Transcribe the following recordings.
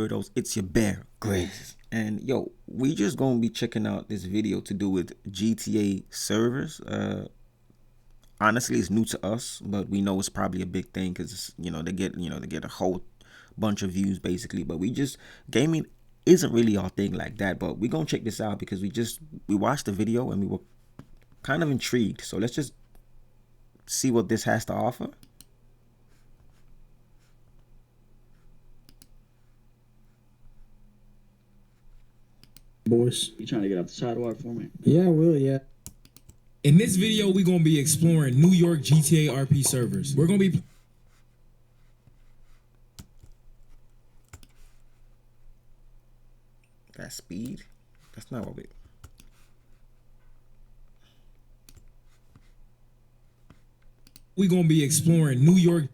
Weirdos, it's your Bear Grylls. And yo, we just gonna be checking out this video to do with GTA servers. Honestly, it's new to us, but we know it's probably a big thing because they get a whole bunch of views basically. But we just gaming isn't really our thing like that. But we gonna check this out because we watched the video and we were kind of intrigued. So let's just see what this has to offer. Boys. You trying to get off the sidewalk for me? Yeah, I will, yeah. In this video, we're going to be exploring New York GTA RP servers. We're going to be... That speed? That's not what we... We're going to be exploring New York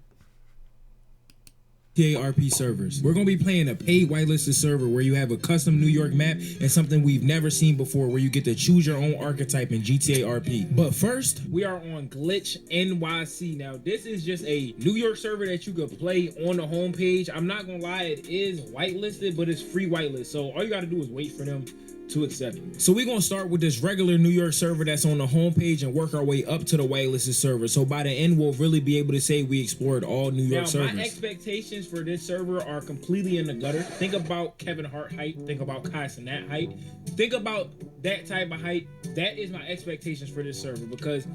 GTA RP servers. We're going to be playing a paid whitelisted server where you have a custom New York map and something we've never seen before where you get to choose your own archetype in GTA RP. But first, we are on Glitch NYC. Now, this is just a New York server that you could play on the homepage. I'm not going to lie, it is whitelisted, but it's free whitelist. So all you got to do is wait for them to accept it. So we're gonna start with this regular New York server that's on the homepage and work our way up to the whitelisted server. So by the end, we'll really be able to say we explored all New York servers. My expectations for this server are completely in the gutter. Think about Kevin Hart height. Think about Kai Cenat height. Think about that type of height. That is my expectations for this server because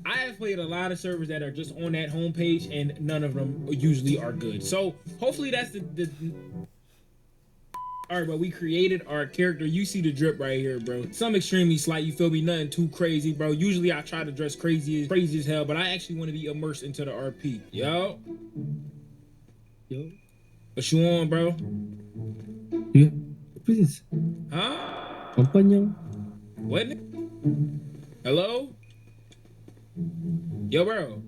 I have played a lot of servers that are just on that homepage and none of them usually are good. So hopefully that's the all right, but we created our character. You see the drip right here, bro. Some extremely slight, you feel me? Nothing too crazy, bro. Usually I try to dress crazy as hell, but I actually want to be immersed into the RP. Yo. What you on, bro? Yeah, please. Huh? Companion. What? Hello? Yo, bro.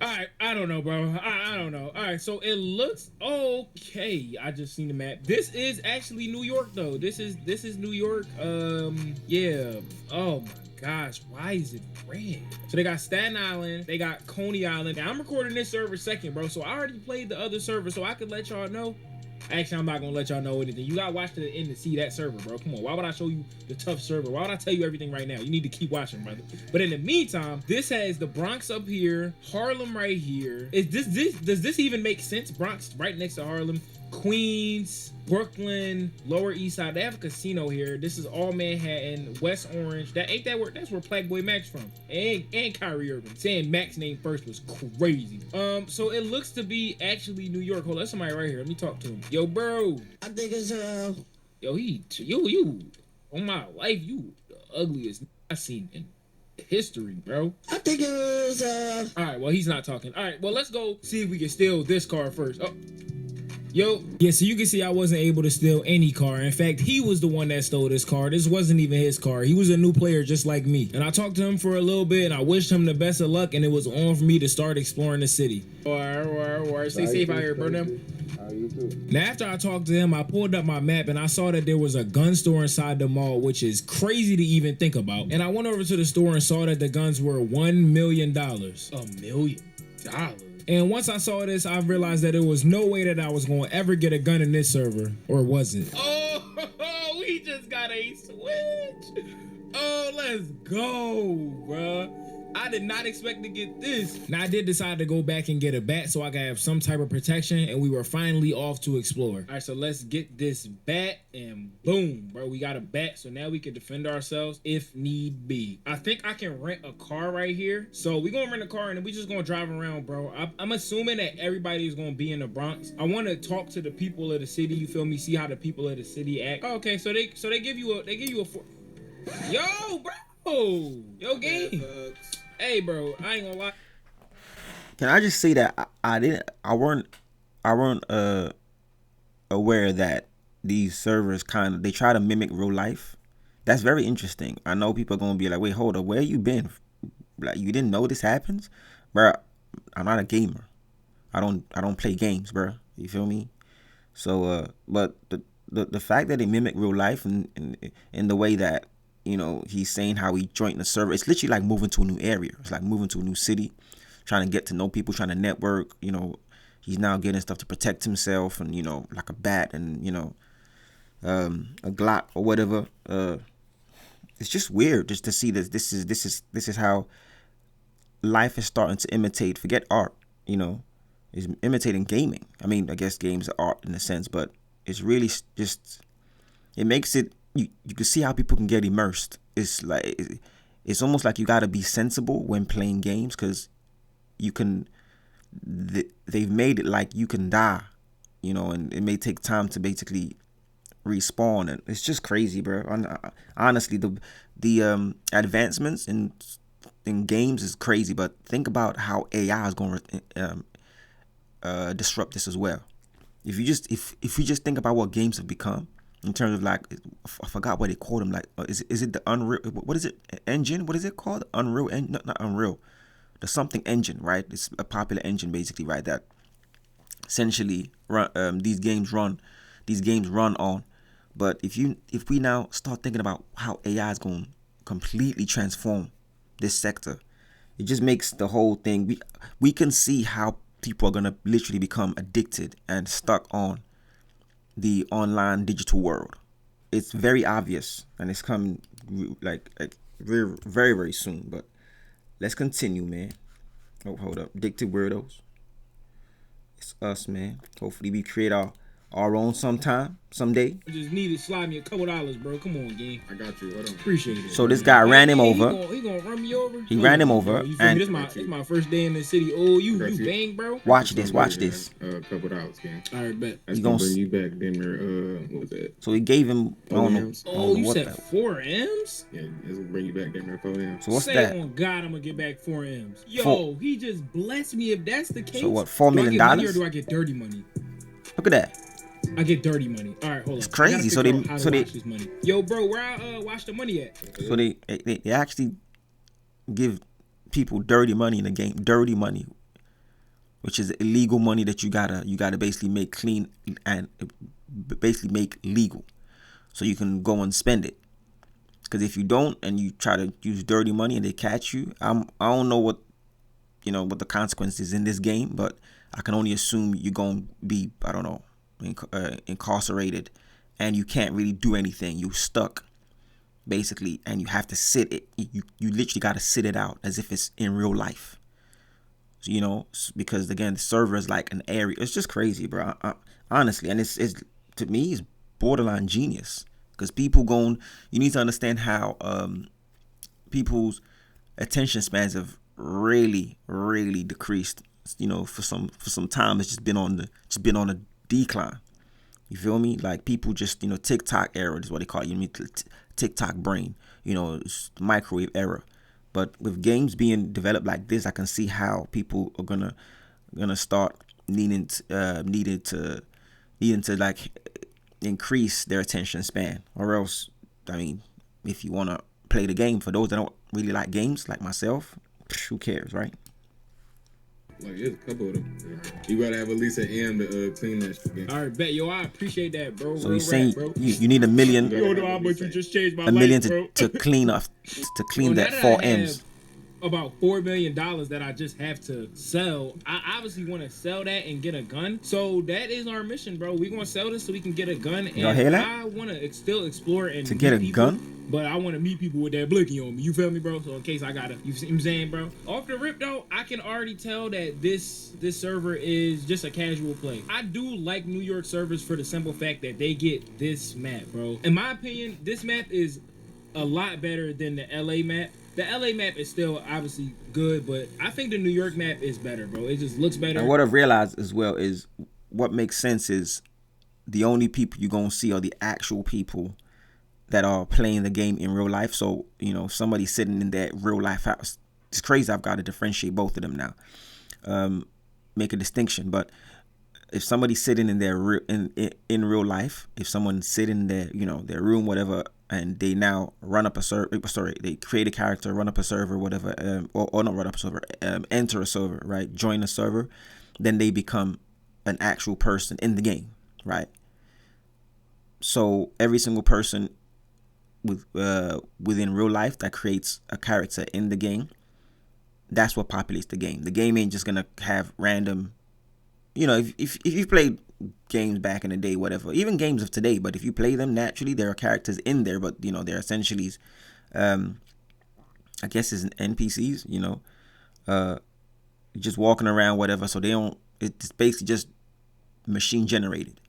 Alright, I don't know, bro. I don't know. Alright, so it looks okay. I just seen the map. This is actually New York though. This is New York. Yeah. Oh my gosh, why is it red? So they got Staten Island, they got Coney Island. Now I'm recording this server second, bro. So I already played the other server, so I could let y'all know. Actually, I'm not gonna let y'all know anything. You gotta watch to the end to see that server, bro. Come on, why would I show you the tough server? Why would I tell you everything right now? You need to keep watching, brother. But in the meantime, this has the Bronx up here, Harlem right here. Does this even make sense? Bronx right next to Harlem, Queens, Brooklyn, Lower East Side. They have a casino here. This is all Manhattan, West Orange. That ain't that where that's where Plagueboy Max from. And Kyrie Irving. Saying Max name first was crazy. So it looks to be actually New York. Hold on, somebody right here. Let me talk to him. Yo, bro. I think it's Yo, you on my life, you the ugliest I seen in history, bro. I think it was All right, well, he's not talking. All right, well, let's go see if we can steal this car first. Oh. Yo, yeah, so you can see I wasn't able to steal any car. In fact, he was the one that stole this car. This wasn't even his car. He was a new player just like me. And I talked to him for a little bit and I wished him the best of luck and it was on for me to start exploring the city. All right. Stay safe out here, bro. Now, after I talked to him, I pulled up my map and I saw that there was a gun store inside the mall, which is crazy to even think about. And I went over to the store and saw that the guns were $1 million. $1 million? And once I saw this, I realized that there was no way that I was going to ever get a gun in this server. Or was it? Oh, we just got a switch. Oh, let's go, bruh. I did not expect to get this. Now, I did decide to go back and get a bat so I could have some type of protection, and we were finally off to explore. All right, so let's get this bat, and boom, bro, we got a bat, so now we can defend ourselves if need be. I think I can rent a car right here. So we're gonna rent a car, and then we just gonna drive around, bro. I'm assuming that everybody is gonna be in the Bronx. I want to talk to the people of the city, you feel me? See how the people of the city act. Oh, okay, so they give you a yo, bro, yo, game. Hey, bro, I ain't gonna lie. Can I just say that I weren't aware that these servers they try to mimic real life. That's very interesting. I know people are gonna be like, wait, hold up, where you been? Like, you didn't know this happens, bro? I'm not a gamer. I don't play games, bro. You feel me? So, but the fact that they mimic real life in the way that, you know, he's saying how he joined the server. It's literally like moving to a new area. It's like moving to a new city, trying to get to know people, trying to network. You know, he's now getting stuff to protect himself, and like a bat, and a Glock or whatever. It's just weird just to see that this is how life is starting to imitate. Forget art, is imitating gaming. I mean, I guess games are art in a sense, but it's really just, it makes it, you can see how people can get immersed. It's like, it's almost like you got to be sensible when playing games, because they've made it like you can die, and it may take time to basically respawn, and it's just crazy, bro. Honestly, the advancements in games is crazy, but think about how AI is going to disrupt this as well. If you just think about what games have become in terms of, like, I forgot what they call them. Like, is it the Unreal? What is it? Engine? What is it called? Unreal? Not Unreal. The something engine, right? It's a popular engine, basically, right? That essentially these games run on. But if we now start thinking about how AI is going to completely transform this sector, it just makes the whole thing. We can see how people are going to literally become addicted and stuck on the online digital world. It's very obvious, and it's coming like very, very, very soon. But let's continue, man. Oh, hold up. Addicted Weirdos. It's us, man. Hopefully we create our own someday. I just need to slide me a couple dollars, bro. Come on, gang. I got you. Hold on. Appreciate it. So this guy ran him over. He gonna run me over. He ran him over, You feel and me? This my first day in the city. Oh, you bang, bro. Watch this. Couple dollars, gang. All right, bet. That's gonna bring you back dinner. What was that? So he gave him. I don't know. Oh, you said 4 M's? Yeah, it's gonna bring you back dinner 4 M's. So what's Say that? on God, I'm gonna get back 4 M's. Yo, he just blessed me. If that's the case, So what? $4 million? Do I get money or do I get dirty money? Look at that. I get dirty money. All right, hold on. It's crazy. So they watch this money. Yo, bro, where I watch the money at? So they actually give people dirty money in the game. Dirty money, which is illegal money that you gotta basically make clean and basically make legal, so you can go and spend it. Because if you don't and you try to use dirty money and they catch you, I don't know what what the consequences in this game, but I can only assume you're gonna be, I don't know, incarcerated, and you can't really do anything. You're stuck, basically, and you have to sit it. You literally got to sit it out as if it's in real life. So, because again, the server is like an area. It's just crazy, bro. Honestly, and it's to me, it's borderline genius, because people you need to understand how people's attention spans have really, really decreased. For some time, it's just been on a decline. You feel me? Like, people just, TikTok era is what they call it. You mean TikTok brain, it's microwave era. But with games being developed like this, I can see how people are gonna start needing to like increase their attention span, or else, I mean, if you want to play the game, for those that don't really like games like myself, who cares, right? Like, there's a couple of them. You gotta have at least an M to clean that shit. All right, bet. Yo, I appreciate that, bro. So he's saying you need $1 million. You don't know how much you just changed my $1 million life, bro. to clean up, to clean that 4 M's. About $4 million that I just have to sell. I obviously want to sell that and get a gun. So that is our mission, bro. We're gonna sell this so we can get a gun. Y'all hear that? I want to still explore and to get a gun. But I want to meet people with that blicky on me. You feel me, bro? So in case I gotta, you see what I'm saying, bro? Off the rip, though, I can already tell that this server is just a casual play. I do like New York servers for the simple fact that they get this map, bro. In my opinion, this map is a lot better than the LA map. The LA map is still obviously good, but I think the New York map is better, bro. It just looks better. And what I've realized as well is what makes sense is the only people you're gonna see are the actual people that are playing the game in real life. So, somebody sitting in that real life house. It's crazy. I've got to differentiate both of them now. Make a distinction. But if somebody's sitting in their in real life, if someone's sitting in their, their room, whatever, and they now run up a server, they create a character, run up a server, whatever, or not run up a server, enter a server, right? Join a server, then they become an actual person in the game, right? So every single person within real life that creates a character in the game, that's what populates the game. The game ain't just gonna have random, you know, if you played games back in the day, whatever, even games of today, but if you play them naturally, there are characters in there, but you know, they're essentially, I guess, is NPCs. You know, just walking around, whatever. So they don't. It's basically just machine generated.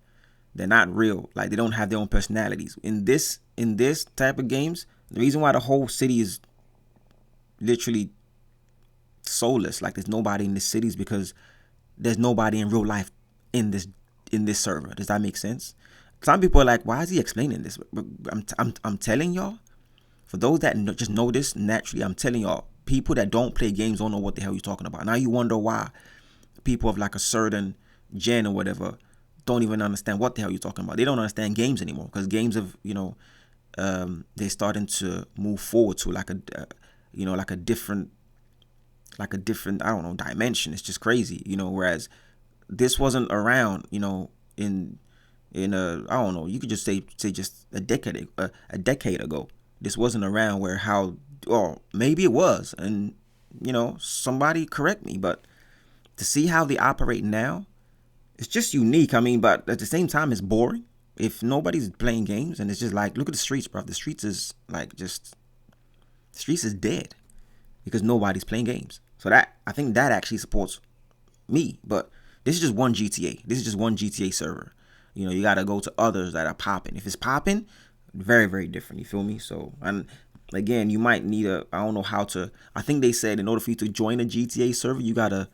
They're not real. Like, they don't have their own personalities. In this type of games, the reason why the whole city is literally soulless, like there's nobody in the city, is because there's nobody in real life in this server. Does that make sense? Some people are like, why is he explaining this? I'm telling y'all. For those that just know this naturally, I'm telling y'all, people that don't play games don't know what the hell you're talking about. Now you wonder why people of like a certain gen or whatever don't even understand what the hell you're talking about. They don't understand games anymore, because games of, you know, they're starting to move forward to like a you know, like a different I don't know, dimension. It's just crazy, you know. Whereas this wasn't around, you know, in I don't know, you could just say just a decade ago. This wasn't around where how, or maybe it was, and you know, somebody correct me, but to see how they operate now, it's just unique. I mean, but at the same time, it's boring if nobody's playing games, and it's just like, look at the streets, bro. The streets is like just, the streets is dead because nobody's playing games. So that, I think that actually supports me. But this is just one GTA. This is just one GTA server. You know, you got to go to others that are popping. If it's popping, very, very different. You feel me? So, and again, you might need I don't know how to, I think they said in order for you to join a GTA server, you got to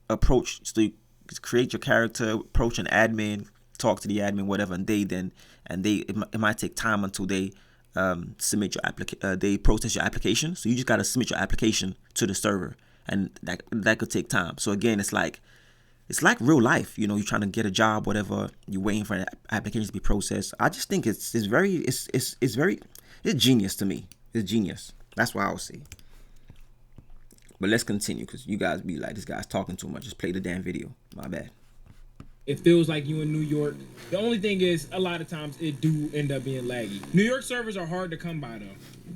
approach, so you create your character, approach an admin, talk to the admin, whatever, and it might take time until they submit your they process your application. So you just got to submit your application to the server, and that could take time. So again, it's like real life. You know, you're trying to get a job, whatever, you're waiting for an application to be processed. I just think it's genius to me. It's genius. That's what I would say. But let's continue, because you guys be like, this guy's talking too much. Just play the damn video. My bad. It feels like you in New York. The only thing is, a lot of times it do end up being laggy. New York servers are hard to come by though.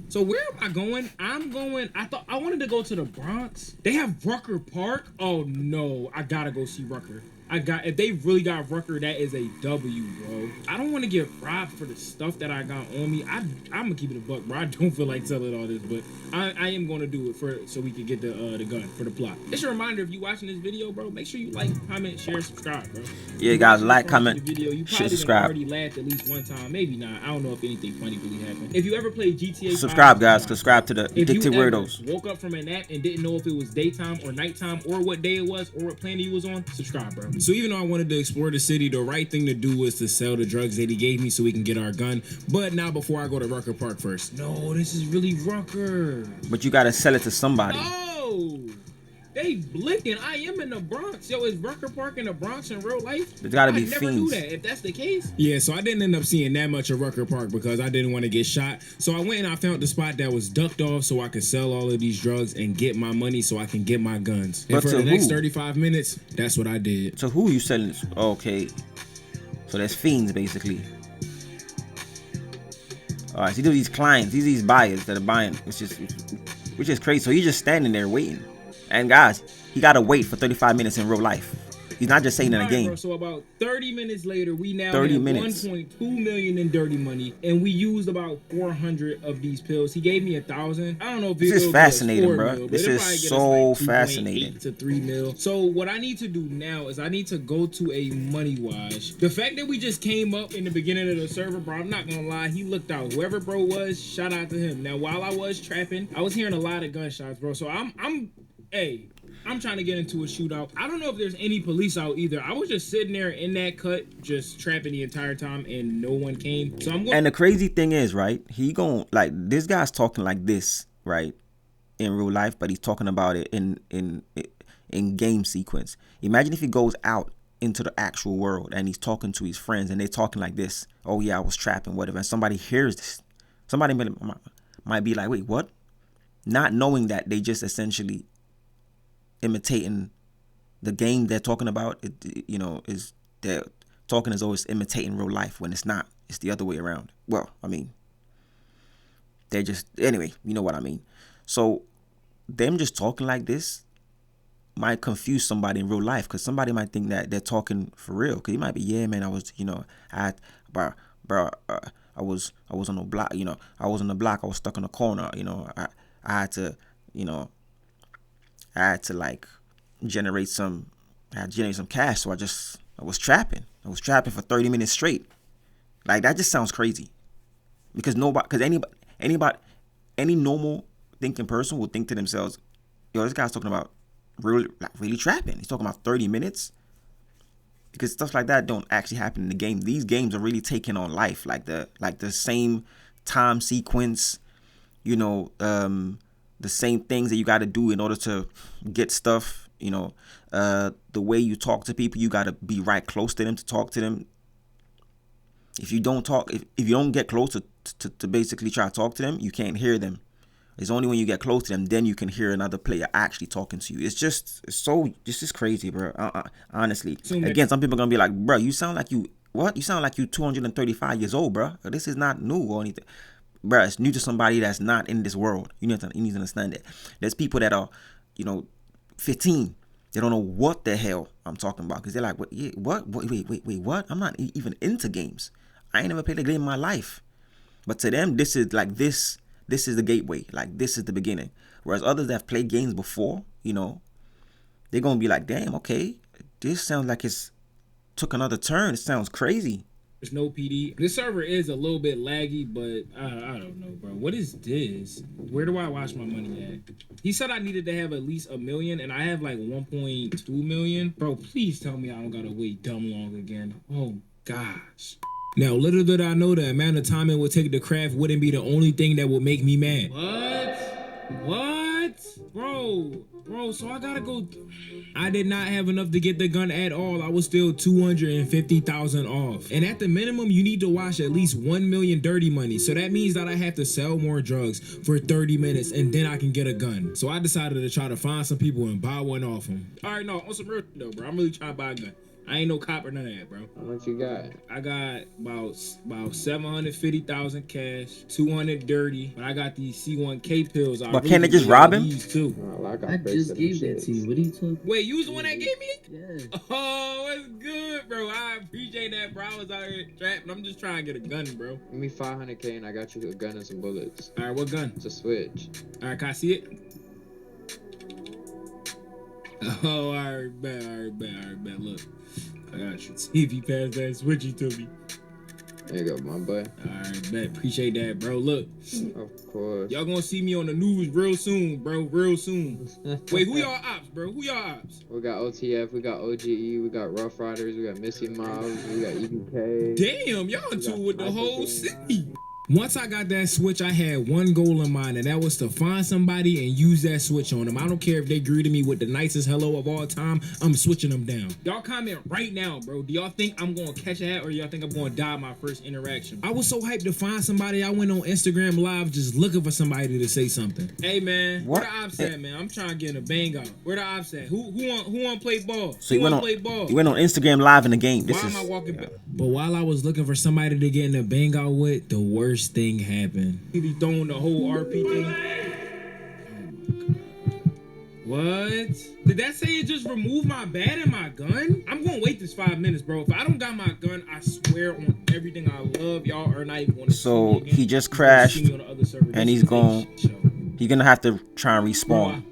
So where am I going? I wanted to go to the Bronx. They have Rucker Park. Oh no, I gotta go see Rucker. If they really got Rucker, that is a W, bro. I don't want to get robbed for the stuff that I got on me. I'm gonna keep it a buck, bro. I don't feel like selling all this, but I am gonna do it so we can get the gun for the plot. Just a reminder, if you watching this video, bro, make sure you like, comment, share, subscribe, bro. Yeah, guys, like, comment, you share, probably subscribe. already laughed at least one time, maybe not. I don't know if anything funny really happened. If you ever played GTA 5, Subscribe, guys. Subscribe to the Addicted Weirdos. Woke up from a nap and didn't know if it was daytime or nighttime or what day it was or what planet you was on, subscribe, bro. So even though I wanted to explore the city, the right thing to do was to sell the drugs that he gave me so we can get our gun. But now, before I go to Rucker Park first. No, this is really Rucker. But you gotta sell it to somebody. Oh, they blinking. I am in the Bronx. Yo, is Rucker Park in the Bronx in real life? There's gotta be I never fiends. knew that. If that's the case. Yeah, so I didn't end up seeing that much of Rucker Park because I didn't want to get shot. So I went and I found the spot that was ducked off so I could sell all of these drugs and get my money so I can get my guns. And But for to the next who? 35 minutes, that's what I did. So who you selling this? Okay. So there's fiends, basically. All right, so these clients, these buyers that are buying, which is crazy. So he's just standing there waiting. And guys, he gotta wait for 35 minutes in real life. He's not just saying in a game. Bro, so about 30 minutes later, we now 30 have minutes. 1.2 million in dirty money, and we used about 400 of these pills. He gave me 1,000. I don't know if This is it'll fascinating, be a 4 bro. mil, but This it'll is probably get us so like 2.8 fascinating. to 3 mil. So what I need to do now is I need to go to a money wash. The fact that we just came up in the beginning of the server, bro, I'm not gonna lie, he looked out. Whoever bro was, shout out to him. Now while I was trapping, I was hearing a lot of gunshots, bro. So I'm trying to get into a shootout. I don't know if there's any police out either. I was just sitting there in that cut, just trapping the entire time, and no one came. So I'm going. And the crazy thing is, right? He gon' like, this guy's talking like this, right, in real life, but he's talking about it in game sequence. Imagine if he goes out into the actual world and he's talking to his friends and they're talking like this. Oh yeah, I was trapping, whatever. And somebody hears this. Somebody might be like, wait, what? Not knowing that they just essentially imitating the game they're talking about. You know, is they're talking as though it's imitating real life when it's not. It's the other way around. Well, I mean, they're just, anyway, you know what I mean. So them just talking like this might confuse somebody in real life, because somebody might think that they're talking for real. Because you might be, yeah, man, I was, bro, I was on the block, I was on the block, I was stuck in a corner, I had to, I had to like generate some cash, so I was trapping for 30 minutes straight. Like, that just sounds crazy, because any normal thinking person will think to themselves, yo, this guy's talking about really trapping. He's talking about 30 minutes. Because stuff like that don't actually happen in the game. These games are really taking on life, like the same time sequence, the same things that you got to do in order to get stuff. The way you talk to people, you got to be right close to them to talk to them. If you don't talk, if you don't get close to basically try to talk to them, you can't hear them. It's only when you get close to them, then you can hear another player actually talking to you. It's just crazy, bro. Honestly. Again, some people are going to be like, bro, you sound like you 235 years old, bro. This is not new or anything. Bro, it's new to somebody that's not in this world. You need to understand that. There's people that are, 15. They don't know what the hell I'm talking about, because they're like, wait, what? I'm not even into games. I ain't never played a game in my life. But to them, this is the gateway. Like, this is the beginning. Whereas others that have played games before, they're going to be like, damn, okay, this sounds like it's took another turn. It sounds crazy. There's no PD. This server is a little bit laggy, but I don't know, bro. What is this? Where do I wash my money at? He said I needed to have at least 1 million, and I have like 1.2 million. Bro, please tell me I don't got to wait dumb long again. Oh, gosh. Now, little did I know the amount of time it would take to craft wouldn't be the only thing that would make me mad. What? Bro, so I gotta go. I did not have enough to get the gun at all. I was still 250,000 off. And at the minimum, you need to wash at least 1 million dirty money. So that means that I have to sell more drugs for 30 minutes and then I can get a gun. So I decided to try to find some people and buy one off them. All right, no, on some real though, bro. I'm really trying to buy a gun. I ain't no cop or none of that, bro. How much you got? I got about 750,000 cash, 200 dirty, but I got these C1K pills. But can't they just rob him? Too. I just gave that to you. What are you talking? Wait, you was the one that gave me it? Yeah. Oh, it's good, bro. I appreciate that, bro. I was out here trapping. I'm just trying to get a gun, bro. Give me 500K and I got you a gun and some bullets. All right, what gun? It's a switch. All right, can I see it? Oh, all right, bet. Look, I got you. See if you pass that switchy to me. There you go, my boy. All right, bet. Appreciate that, bro. Look. Of course. Y'all gonna see me on the news real soon, bro. Real soon. Wait, who y'all ops, bro? Who y'all ops? We got OTF, we got OGE, we got Rough Riders, we got Missy Miles, we got EBK. Damn, y'all in tune with the whole city. Once I got that switch, I had one goal in mind, and that was to find somebody and use that switch on them. I don't care if they greeted me with the nicest hello of all time, I'm switching them down. Y'all comment right now, bro. Do y'all think I'm going to catch a hat, or y'all think I'm going to die my first interaction? I was so hyped to find somebody, I went on Instagram Live just looking for somebody to say something. Hey, man, what? Where the ops at, man? I'm trying to get in a bang out. Where the ops at? Who want to play ball? So you went on Instagram Live in the game. Why am I walking back? But while I was looking for somebody to get in a bang out with, the worst thing happened. He be throwing the whole RP thing. Oh my God. What? Did that say it just removed my bat and my gun? I'm gonna wait this 5 minutes, bro. If I don't got my gun, I swear on everything I love, y'all are not even gonna see me again. He just crashed and he's gonna have to try and respawn.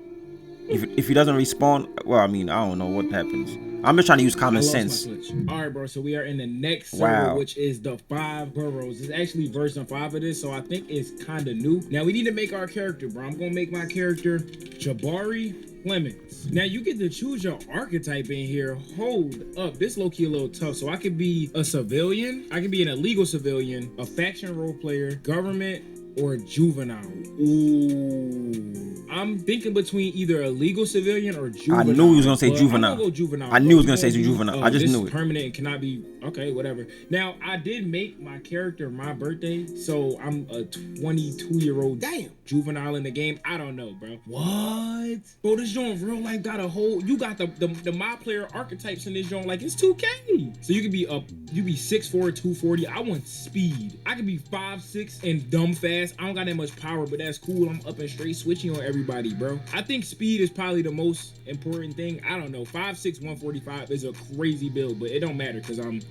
If he doesn't respawn, well, I mean, I don't know what happens. I'm just trying to use common sense. All right, bro. So we are in the next server, which is the 5 boroughs. It's actually version 5 of this, so I think it's kind of new. Now we need to make our character, bro. I'm gonna make my character Jabari Clemens. Now you get to choose your archetype in here. Hold up, this low-key a little tough. So I could be a civilian, I could be an illegal civilian, a faction role player, government, or juvenile. Ooh, I'm thinking between either a legal civilian or juvenile. I knew he was gonna say juvenile. I'm gonna go juvenile. I knew he was gonna say juvenile. I just knew it. Permanent and cannot be. Okay, whatever. Now I did make my character my birthday, so I'm a 22-year-old. Damn. juvenile in the game. I don't know, bro. What? Bro, this joint real life got a whole, you got the my player archetypes in this joint like it's 2K. So you could be up, you be 6'4", 240. I want speed. I could be 5'6" and dumb fast. I don't got that much power, but that's cool. I'm up and straight switching on everybody, bro. I think speed is probably the most important thing. I don't know. 5'6", 145 is a crazy build, but it don't matter because I'm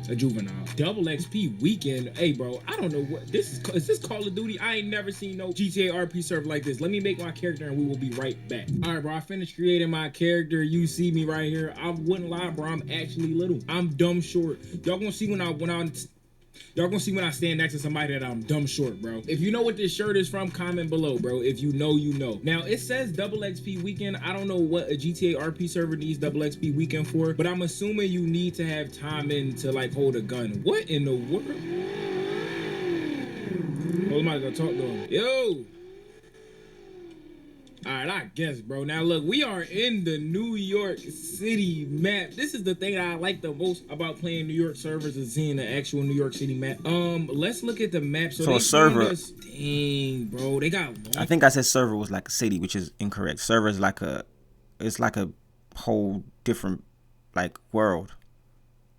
a juvenile. Double XP weekend. Hey, bro, I don't know what this is this Call of Duty? I ain't never seen no GTA RP server like this. Let me make my character and we will be right back. All right, bro, I finished creating my character. You see me right here. I wouldn't lie, bro. I'm actually little. I'm dumb short. Y'all gonna see when I stand next to somebody that I'm dumb short, bro. If you know what this shirt is from, comment below, bro. If you know, you know. Now, it says double XP weekend. I don't know what a GTA RP server needs double XP weekend for, but I'm assuming you need to have time in to, like, hold a gun. What in the world? Oh, I'm about to go talk to him. Yo! All right, I guess, bro. Now, look, we are in the New York City map. This is the thing that I like the most about playing New York servers is seeing the actual New York City map. Let's look at the map. So a server. Dang, bro. They got long. I think I said server was like a city, which is incorrect. Server is like it's like a whole different, like, world,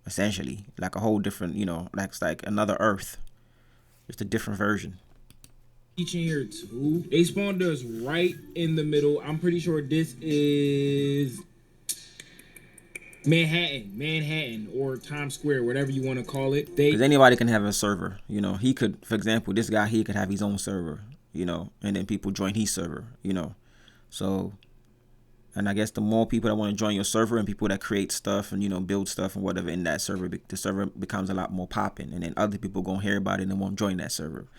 essentially. Like a whole different, you know, like it's like another Earth. Just a different version. Each in here too. They spawned us right in the middle. I'm pretty sure this is Manhattan or Times Square, whatever you want to call it. Because anybody can have a server, you know. He could, for example, this guy, he could have his own server, you know, and then people join his server, you know. So, and I guess the more people that want to join your server and people that create stuff and, you know, build stuff and whatever in that server, the server becomes a lot more popping, and then other people gonna hear about it and won't join that server.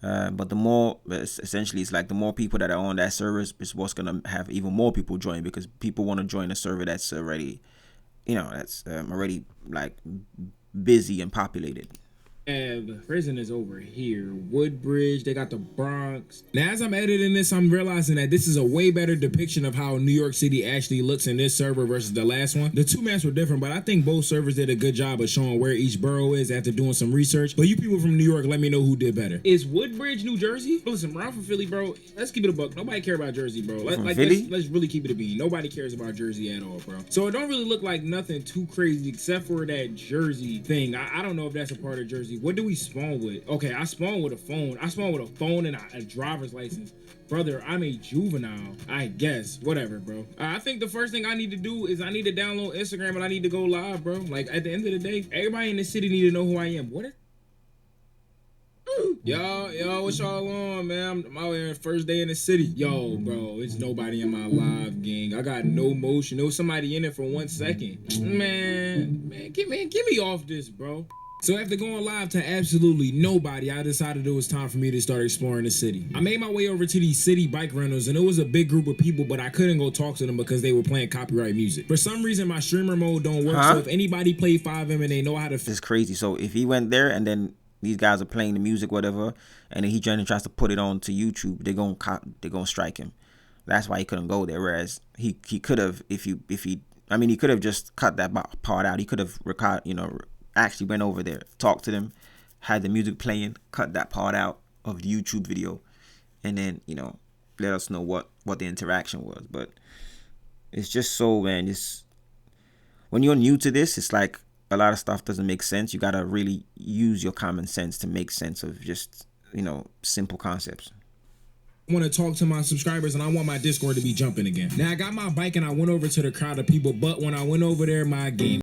But the more, essentially, it's like the more people that are on that server is what's gonna have even more people join, because people want to join a server that's already, you know, that's already like busy and populated. Prison is over here. Woodbridge, they got the Bronx. Now, as I'm editing this, I'm realizing that this is a way better depiction of how New York City actually looks in this server versus the last one. The two maps were different, but I think both servers did a good job of showing where each borough is after doing some research. But you people from New York, let me know who did better. Is Woodbridge, New Jersey? Listen, bro, I'm from Philly, bro. Let's keep it a buck. Nobody care about Jersey, bro. Let's really keep it a bean. Nobody cares about Jersey at all, bro. So it don't really look like nothing too crazy except for that Jersey thing. I don't know if that's a part of Jersey. What do we spawn with? Okay, I spawned with a phone. I spawned with a phone and a driver's license. Brother, I'm a juvenile, I guess. Whatever, bro. I think the first thing I need to do is I need to download Instagram and I need to go live, bro. Like, at the end of the day, everybody in the city need to know who I am. What is... Yo, what y'all on, man? I'm out here first day in the city. Yo, bro, it's nobody in my live gang. I got no motion. There was somebody in it for 1 second. Man, get me off this, bro. So after going live to absolutely nobody, I decided it was time for me to start exploring the city. I made my way over to these city bike rentals, and it was a big group of people, but I couldn't go talk to them because they were playing copyright music. For some reason, my streamer mode don't work, so if anybody play FiveM and they know how to... It's crazy. So if he went there and then these guys are playing the music, whatever, and then he tries to put it on to YouTube, they're gonna strike him. That's why he couldn't go there. Whereas he could have, he could have just cut that part out. He could have actually went over there, talked to them, had the music playing, cut that part out of the YouTube video, and then, you know, let us know what the interaction was. But it's just so, man, when you're new to this, it's like a lot of stuff doesn't make sense. You gotta really use your common sense to make sense of just, you know, simple concepts. I want to talk to my subscribers and I want my Discord to be jumping again. Now I got my bike and I went over to the crowd of people, but when I went over there, my game